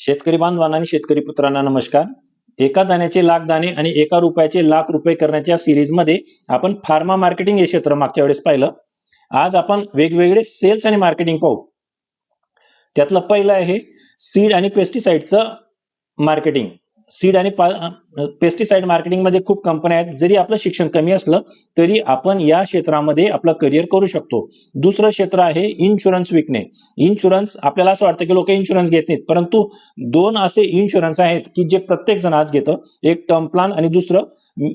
शेतकरी बांधवांना आणि शेतकरी पुत्रांना नमस्कार. एका दाण्याचे लाख दाणे आणि एका रुपयाचे लाख रुपये करण्याच्या सिरीजमध्ये आपण फार्मा मार्केटिंग हे क्षेत्र मागच्या वेळेस पाहिलं. आज आपण वेगवेगळे सेल्स आणि मार्केटिंग पाहू. त्यातलं पहिलं आहे सीड आणि पेस्टिसाइडचं मार्केटिंग. सीड आणि पेस्टिसाइड मार्केटिंग मध्ये खूप कंपन्या आहेत. जरी आपलं शिक्षण कमी असलं तरी आपण या क्षेत्रामध्ये आपलं करिअर करू शकतो. दुसरं क्षेत्र आहे इन्शुरन्स विकणे. इन्शुरन्स, आपल्याला असं वाटतं की लोक इन्शुरन्स घेत नाहीत, परंतु दोन असे इन्शुरन्स आहेत की जे प्रत्येक जण आज घेतं. एक टर्म प्लॅन आणि दुसरं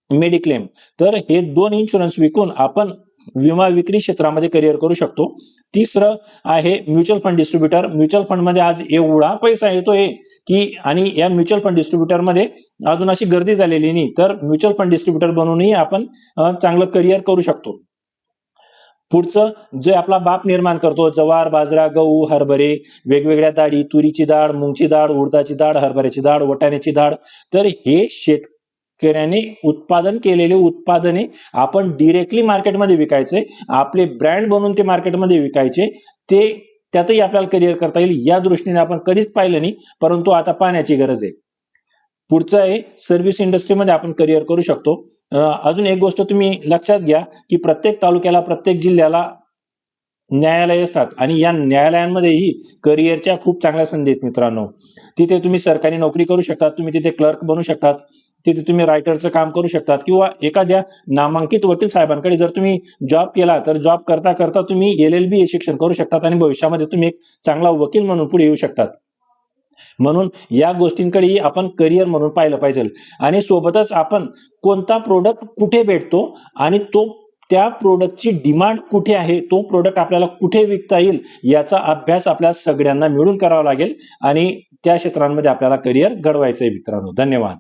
मेडिक्लेम. तर हे दोन इन्शुरन्स विकून आपण विमा विक्री क्षेत्रामध्ये करिअर करू शकतो. तिसरं आहे mutual fund distributor. Mutual fund मध्ये आज एवढा पैसा येतोय की, आणि या म्युच्युअल फंड डिस्ट्रीब्युटर मध्ये अजून अशी गर्दी झालेली नाही, तर म्युच्युअल फंड डिस्ट्रीब्युटर बनवूनही आपण चांगलं करिअर करू शकतो. पुढचं जे आपला बाप निर्माण करतो, जवार, बाजरा, गहू, हरभरे, वेगवेगळ्या डाळी, तुरीची डाळ, मुंगची डाळ, उडदाची डाळ, हरभऱ्याची डाळ, वाटाण्याची डाळ. तर हे शेतकऱ्याने उत्पादन केलेले उत्पादने आपण डिरेक्टली मार्केटमध्ये विकायचे, आपले ब्रँड बनवून ते मार्केटमध्ये विकायचे. ते त्यातही आपल्याला करिअर करता येईल. या दृष्टीने आपण कधीच पाहिलं नाही, परंतु आता पाहण्याची गरज आहे. पुढचं आहे सर्व्हिस इंडस्ट्रीमध्ये आपण करिअर करू शकतो. अजून एक गोष्ट तुम्ही लक्षात घ्या की प्रत्येक तालुक्याला, प्रत्येक जिल्ह्याला न्यायालय असतात आणि या न्यायालयांमध्येही करिअरच्या खूप चांगल्या संधी आहेत मित्रांनो. तिथे तुम्ही सरकारी नोकरी करू शकता, तुम्ही तिथे क्लर्क बनू शकतात, तिथे तुम्ही रायटरचं काम करू शकतात, किंवा एखाद्या नामांकित वकील साहेबांकडे जर तुम्ही जॉब केला तर जॉब करता करता तुम्ही LLB हे शिक्षण करू शकतात आणि भविष्यामध्ये तुम्ही एक चांगला वकील म्हणून पुढे येऊ शकतात. म्हणून या गोष्टींकडेही आपण करिअर म्हणून पाहिलं पाहिजे. आणि सोबतच आपण कोणता प्रोडक्ट कुठे भेटतो आणि त्या प्रोडक्टची डिमांड कुठे आहे, तो प्रोडक्ट आपल्याला कुठे विकता येईल, याचा अभ्यास आपल्या सगळ्यांना मिळून करावा लागेल आणि त्या क्षेत्रांमध्ये आपल्याला करिअर घडवायचं आहे मित्रांनो. धन्यवाद.